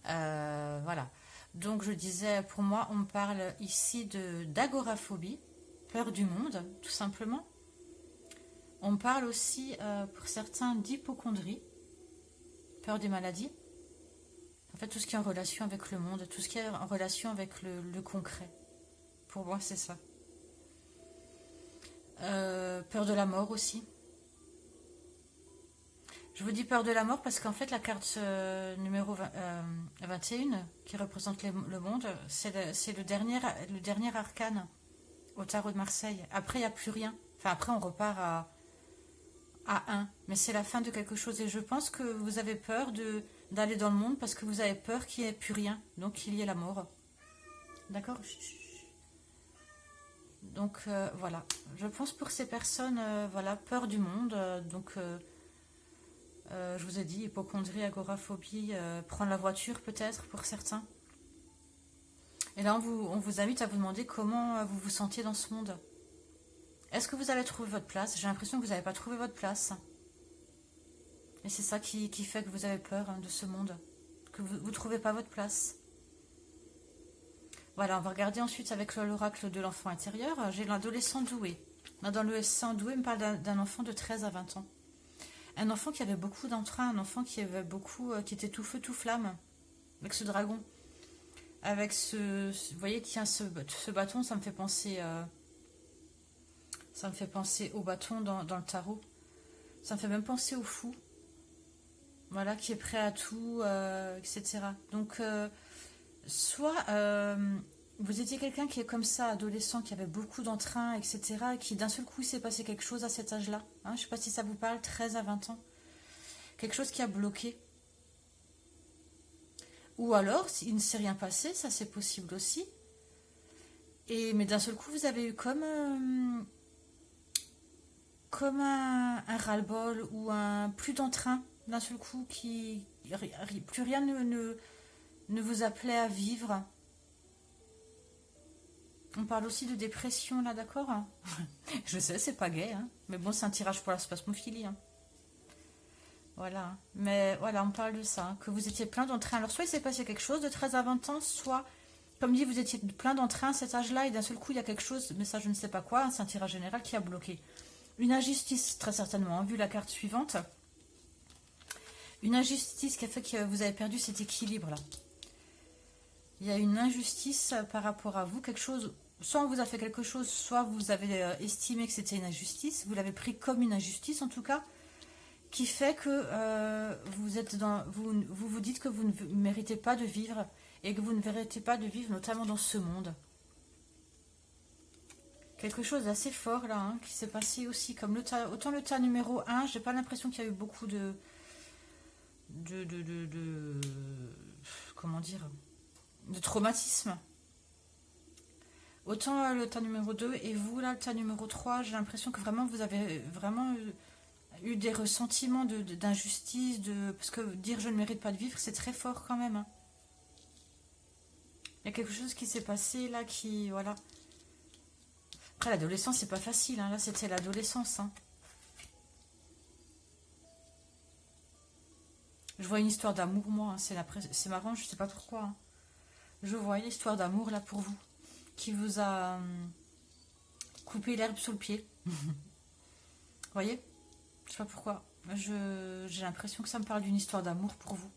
Voilà. Donc je disais, pour moi, on parle ici d'agoraphobie, peur du monde, tout simplement. On parle aussi, pour certains, d'hypocondrie, peur des maladies. En fait, tout ce qui est en relation avec le monde, tout ce qui est en relation avec le concret. Pour moi, c'est ça. Peur de la mort aussi. Je vous dis peur de la mort parce qu'en fait, la carte numéro 21, qui représente le monde, c'est le dernier arcane au tarot de Marseille. Après, il n'y a plus rien. Enfin, après, on repart à 1. Mais c'est la fin de quelque chose. Et je pense que vous avez peur d'aller dans le monde parce que vous avez peur qu'il n'y ait plus rien. Donc, qu'il y ait la mort. D'accord ? Donc, voilà. Je pense pour ces personnes, voilà, peur du monde. Je vous ai dit, hypocondrie, agoraphobie, prendre la voiture peut-être pour certains. Et là, on vous invite à vous demander comment vous vous sentiez dans ce monde. Est-ce que vous avez trouvé votre place? J'ai l'impression que vous n'avez pas trouvé votre place. Et c'est ça qui fait que vous avez peur de ce monde. Que vous ne trouvez pas votre place. Voilà, on va regarder ensuite avec l'oracle de l'enfant intérieur. J'ai l'adolescent doué. Là, dans le S1 doué, il me parle d'un enfant de 13 à 20 ans. Un enfant qui avait beaucoup d'entrain, un enfant qui avait beaucoup, qui était tout feu, tout flamme, avec ce dragon. Avec vous voyez, tiens, ce bâton, ça me fait penser au bâton dans le tarot. Ça me fait même penser au fou. Voilà, qui est prêt à tout, etc. Donc, soit vous étiez quelqu'un qui est comme ça, adolescent, qui avait beaucoup d'entrain, etc., et qui d'un seul coup il s'est passé quelque chose à cet âge-là. Hein, je ne sais pas si ça vous parle, 13 à 20 ans. Quelque chose qui a bloqué. Ou alors, il ne s'est rien passé, ça c'est possible aussi. Mais d'un seul coup, vous avez eu comme un ras-le-bol ou un plus d'entrain, d'un seul coup, plus rien ne vous appelait à vivre. On parle aussi de dépression, là, d'accord? Je sais, c'est pas gay, hein. Mais bon, c'est un tirage pour la spasmophilie. Hein. Voilà. Mais voilà, on parle de ça, hein, que vous étiez plein d'entrain. Alors, soit il s'est passé quelque chose de 13 à 20 ans, soit, comme dit, vous étiez plein d'entrain à cet âge-là, et d'un seul coup, il y a quelque chose, mais ça, je ne sais pas quoi, hein, c'est un tirage général qui a bloqué. Une injustice, très certainement, hein, vu la carte suivante. Une injustice qui a fait que vous avez perdu cet équilibre-là. Il y a une injustice par rapport à vous, quelque chose, soit on vous a fait quelque chose, soit vous avez estimé que c'était une injustice, vous l'avez pris comme une injustice en tout cas, qui fait que vous dites que vous ne méritez pas de vivre, et que vous ne méritez pas de vivre notamment dans ce monde. Quelque chose d'assez fort là, hein, qui s'est passé aussi, comme autant le tas numéro 1, j'ai pas l'impression qu'il y a eu beaucoup comment dire, de traumatisme. Autant le tas numéro 2 et vous là, le tas numéro 3, j'ai l'impression que vraiment vous avez vraiment eu des ressentiments d'injustice, parce que dire je ne mérite pas de vivre, c'est très fort quand même. Hein. Il y a quelque chose qui s'est passé là qui, voilà. Après l'adolescence c'est pas facile, hein. Là c'était l'adolescence. Hein. Je vois une histoire d'amour moi, hein. C'est marrant, je sais pas pourquoi. Hein. Je vois une histoire d'amour là pour vous, qui vous a coupé l'herbe sous le pied. Vous voyez? Je sais pas pourquoi. J'ai l'impression que ça me parle d'une histoire d'amour pour vous.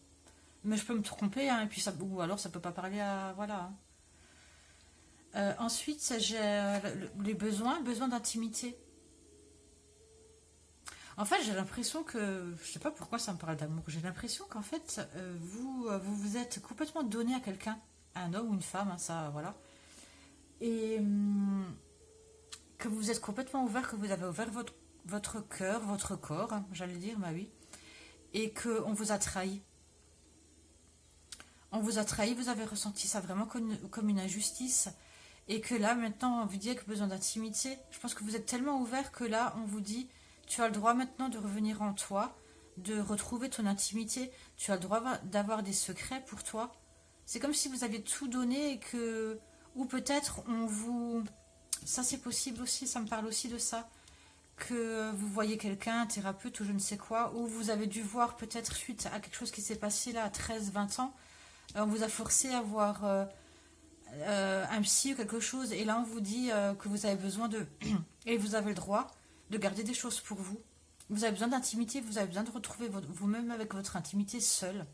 Mais je peux me tromper, hein, et puis ou alors ça peut pas parler à... Voilà. Ensuite, j'ai les besoins d'intimité. En fait, j'ai l'impression que... Je sais pas pourquoi ça me parle d'amour. J'ai l'impression qu'en fait, vous êtes complètement donné à quelqu'un. À un homme ou une femme, hein, ça, voilà. Et que vous êtes complètement ouvert, que vous avez ouvert votre cœur, votre corps, hein, j'allais dire, bah oui. Et qu'on vous a trahi. On vous a trahi, vous avez ressenti ça vraiment comme une injustice. Et que là, maintenant, on vous dit que besoin d'intimité. Je pense que vous êtes tellement ouvert que là, on vous dit, tu as le droit maintenant de revenir en toi, de retrouver ton intimité. Tu as le droit d'avoir des secrets pour toi. C'est comme si vous aviez tout donné et que... Ou peut-être on vous... Ça, c'est possible aussi, ça me parle aussi de ça. Que vous voyez quelqu'un, un thérapeute ou je ne sais quoi, ou vous avez dû voir peut-être suite à quelque chose qui s'est passé là à 13-20 ans, on vous a forcé à voir un psy ou quelque chose, et là on vous dit que vous avez besoin de... et vous avez le droit de garder des choses pour vous. Vous avez besoin d'intimité, vous avez besoin de retrouver vous-même avec votre intimité seule.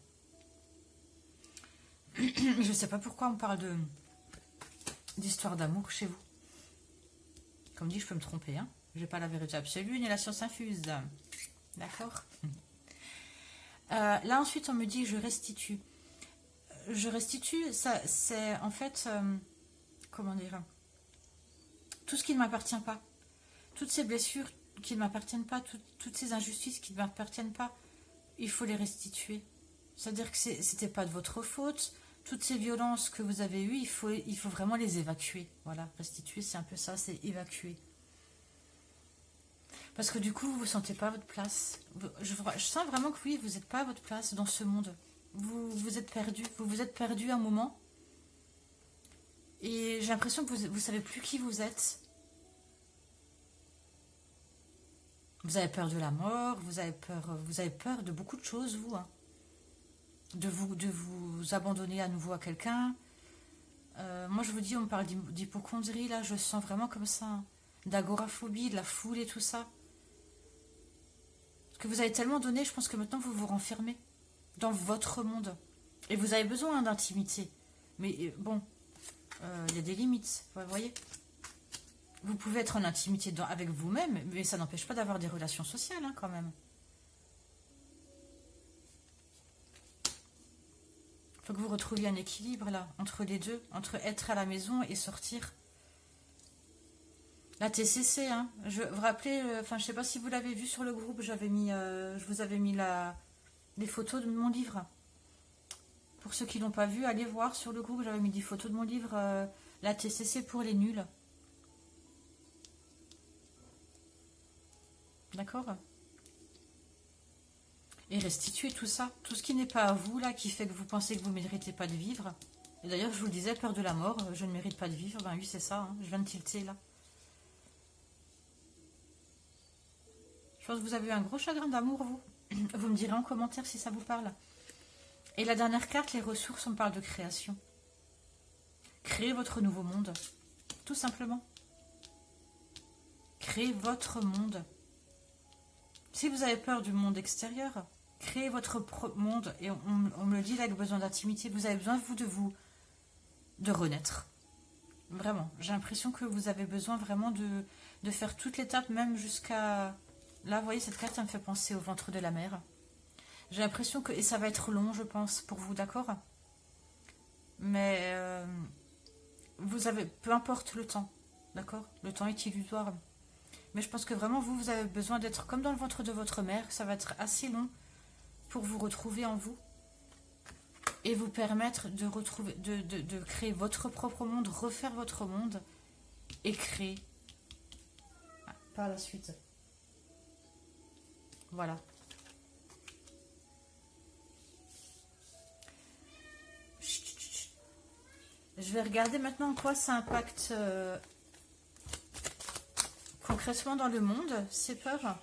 Je ne sais pas pourquoi on parle d'histoire d'amour chez vous. Comme dit, je peux me tromper, hein. Je n'ai pas la vérité absolue ni la science infuse. D'accord. Là, ensuite, on me dit que je restitue. Je restitue, ça, c'est en fait, comment dire, tout ce qui ne m'appartient pas. Toutes ces blessures qui ne m'appartiennent pas, toutes ces injustices qui ne m'appartiennent pas, il faut les restituer. C'est-à-dire que c'était pas de votre faute. Toutes ces violences que vous avez eues, il faut vraiment les évacuer. Voilà, restituer, c'est un peu ça, c'est évacuer. Parce que du coup, vous ne vous sentez pas à votre place. Je sens vraiment que oui, vous n'êtes pas à votre place dans ce monde. Vous êtes perdu. Vous vous êtes perdu un moment. Et j'ai l'impression que vous ne savez plus qui vous êtes. Vous avez peur de la mort, vous avez peur de beaucoup de choses, vous. Hein. De vous abandonner à nouveau à quelqu'un. Moi, je vous dis, on me parle d'hypocondrie, là, je sens vraiment comme ça. Hein. d'agoraphobie, de la foule et tout ça. Parce que vous avez tellement donné, je pense que maintenant vous vous renfermez dans votre monde. Et vous avez besoin d'intimité. Mais bon, il y a des limites, vous voyez. Vous pouvez être en intimité avec vous-même, mais ça n'empêche pas d'avoir des relations sociales, hein, quand même. Il faut que vous retrouviez un équilibre, là, entre les deux, entre être à la maison et sortir. La TCC, hein. Vous rappelez, enfin, je sais pas si vous l'avez vu sur le groupe, je vous avais mis les photos de mon livre. Pour ceux qui l'ont pas vu, allez voir sur le groupe, j'avais mis des photos de mon livre, la TCC pour les nuls. D'accord? Et restituer tout ça, tout ce qui n'est pas à vous, là, qui fait que vous pensez que vous ne méritez pas de vivre. Et d'ailleurs, je vous le disais, peur de la mort, je ne mérite pas de vivre. Ben oui, c'est ça, hein, je viens de tilter, là. Je pense que vous avez eu un gros chagrin d'amour, vous. Vous me direz en commentaire si ça vous parle. Et la dernière carte, les ressources, on parle de création. Créez votre nouveau monde, tout simplement. Créez votre monde. Si vous avez peur du monde extérieur, créez votre monde. Et on me le dit là, avec besoin d'intimité, vous avez besoin, de renaître. Vraiment, j'ai l'impression que vous avez besoin vraiment de faire toute l'étape, même jusqu'à... Là, vous voyez, cette carte, ça me fait penser au ventre de la mer. J'ai l'impression que... Et ça va être long, je pense, pour vous, d'accord? Mais vous avez... Peu importe le temps, d'accord? Le temps est illusoire. Mais je pense que vraiment, vous avez besoin d'être comme dans le ventre de votre mère. Ça va être assez long pour vous retrouver en vous. Et vous permettre de retrouver, de créer votre propre monde, refaire votre monde. Et créer. Par la suite. Voilà. Je vais regarder maintenant en quoi ça impacte concrètement dans le monde, ces peurs.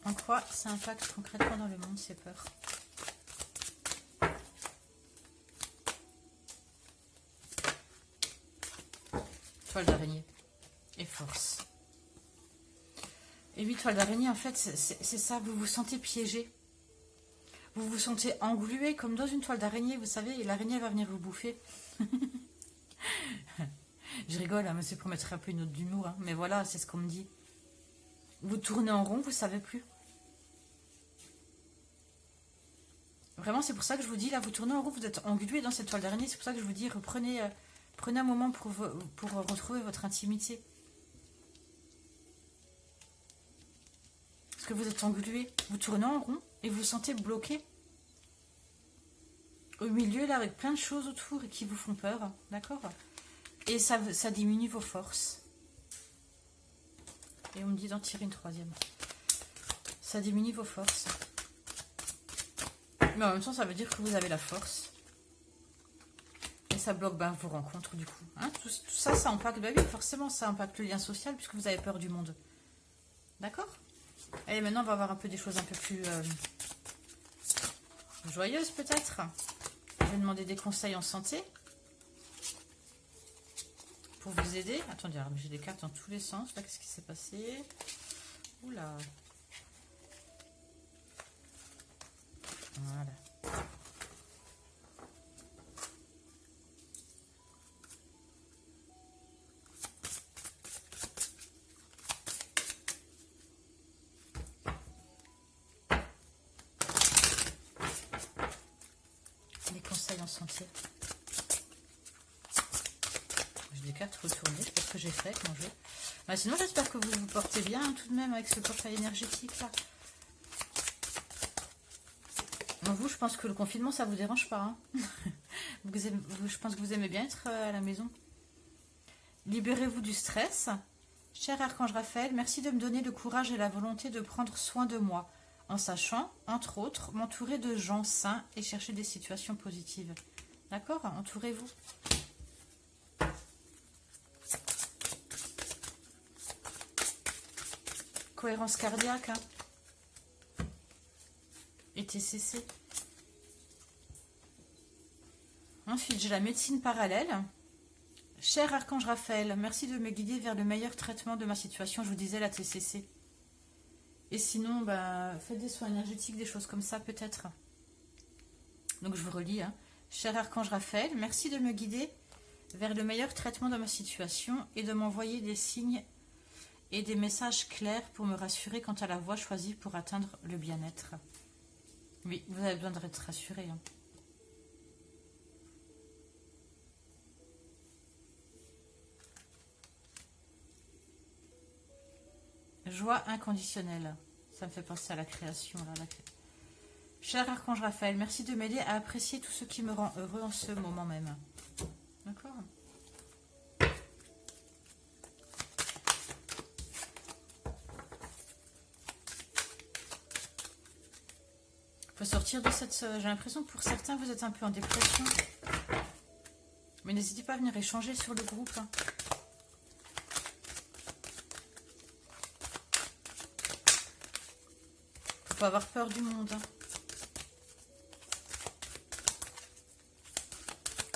En quoi ça impacte concrètement dans le monde, ces peurs? Toile d'araignée et force. Et oui, toile d'araignée, en fait, c'est ça, vous vous sentez piégé. Vous vous sentez englué comme dans une toile d'araignée, vous savez, et l'araignée va venir vous bouffer. Je rigole, hein, mais c'est pour mettre un peu une note d'humour, hein, mais voilà, c'est ce qu'on me dit. Vous tournez en rond, vous savez plus. Vraiment, c'est pour ça que je vous dis, là, vous tournez en rond, vous êtes englué dans cette toile d'araignée, c'est pour ça que je vous dis, prenez un moment pour retrouver votre intimité. Parce que vous êtes englué, vous tournez en rond et vous vous sentez bloqué. Au milieu, là, avec plein de choses autour et qui vous font peur, d'accord? Et ça diminue vos forces. Et on me dit d'en tirer une troisième. Ça diminue vos forces. Mais en même temps, ça veut dire que vous avez la force. Et ça bloque vos rencontres, du coup. Hein, tout ça, ça impacte. Bah oui, forcément, ça impacte le lien social puisque vous avez peur du monde. D'accord? Allez, maintenant, on va voir un peu des choses un peu plus joyeuses, peut-être. Je vais demander des conseils en santé. Pour vous aider. Attendez, j'ai des cartes dans tous les sens. Là, qu'est-ce qui s'est passé? Oula. Voilà. Les conseils en santé. J'ai des cartes retournées, je sais pas ce que j'ai fait quand je... Bah, sinon, j'espère que vous vous portez bien hein, tout de même avec ce portail énergétique là. Vous, je pense que le confinement, ça vous dérange pas. Hein. Je pense que vous aimez bien être à la maison. Libérez-vous du stress. Cher Archange Raphaël, merci de me donner le courage et la volonté de prendre soin de moi, en sachant, entre autres, m'entourer de gens sains et chercher des situations positives. D'accord? Entourez-vous. Cohérence cardiaque, hein. Et TCC. Ensuite, j'ai la médecine parallèle. Cher Archange Raphaël, merci de me guider vers le meilleur traitement de ma situation. Je vous disais la TCC. Et sinon, faites des soins énergétiques, des choses comme ça peut-être. Donc je vous relis. Hein. Cher Archange Raphaël, merci de me guider vers le meilleur traitement de ma situation et de m'envoyer des signes et des messages clairs pour me rassurer quant à la voie choisie pour atteindre le bien-être. Oui, vous avez besoin d'être rassuré. Hein. Joie inconditionnelle. Ça me fait penser à la création. Là, Cher Archange Raphaël, merci de m'aider à apprécier tout ce qui me rend heureux en ce moment même. D'accord? Il faut sortir de cette... J'ai l'impression que pour certains, vous êtes un peu en dépression. Mais n'hésitez pas à venir échanger sur le groupe. Hein. Faut pas avoir peur du monde. Hein.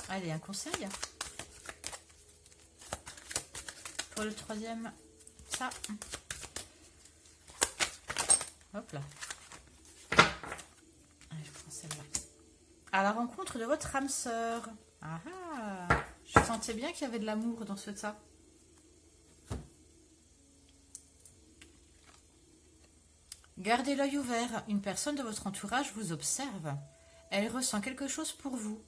Allez, un conseil. Pour le troisième, ça. Hop là. Allez, je prends celle-là. À la rencontre de votre âme sœur. Ah ah. Je sentais bien qu'il y avait de l'amour dans ce tas. Gardez l'œil ouvert, une personne de votre entourage vous observe. Elle ressent quelque chose pour vous.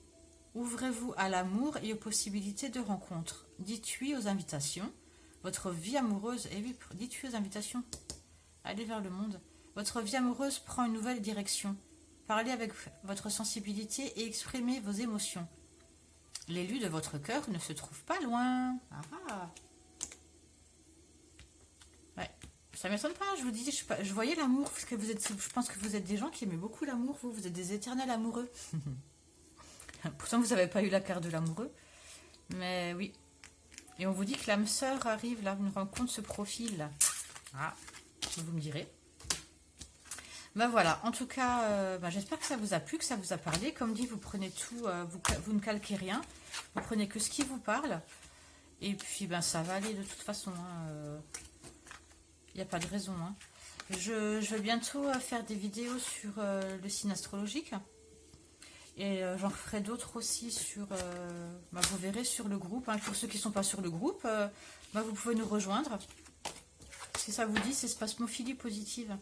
Ouvrez-vous à l'amour et aux possibilités de rencontre. Dites oui aux invitations. Votre vie amoureuse... Et oui, dites oui aux invitations. Allez vers le monde. Votre vie amoureuse prend une nouvelle direction. Parlez avec votre sensibilité et exprimez vos émotions. L'élu de votre cœur ne se trouve pas loin. Ah ah. Ouais. Ça ne m'étonne pas, je vous dis, je voyais l'amour, parce que vous êtes, je pense que vous êtes des gens qui aimaient beaucoup l'amour, vous êtes des éternels amoureux. Pourtant, vous n'avez pas eu la carte de l'amoureux, mais oui. Et on vous dit que l'âme sœur arrive, là, une rencontre se profile. Ah, vous me direz. Ben voilà, en tout cas, j'espère que ça vous a plu, que ça vous a parlé. Comme dit, vous prenez tout, vous ne calquez rien, vous prenez que ce qui vous parle. Et puis, ça va aller de toute façon, hein, il n'y a pas de raison. Hein. Je vais bientôt faire des vidéos sur le signe astrologique. Et j'en ferai d'autres aussi sur... vous verrez sur le groupe. Hein. Pour ceux qui ne sont pas sur le groupe, vous pouvez nous rejoindre. Si ça vous dit, c'est Spasmophilie positive.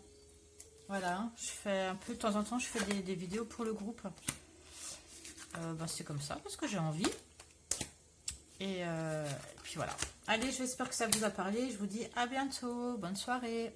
Voilà. Hein. Je fais un peu de temps en temps, je fais des vidéos pour le groupe. C'est comme ça, parce que j'ai envie. Et puis voilà. Allez, j'espère que ça vous a parlé. Je vous dis à bientôt. Bonne soirée.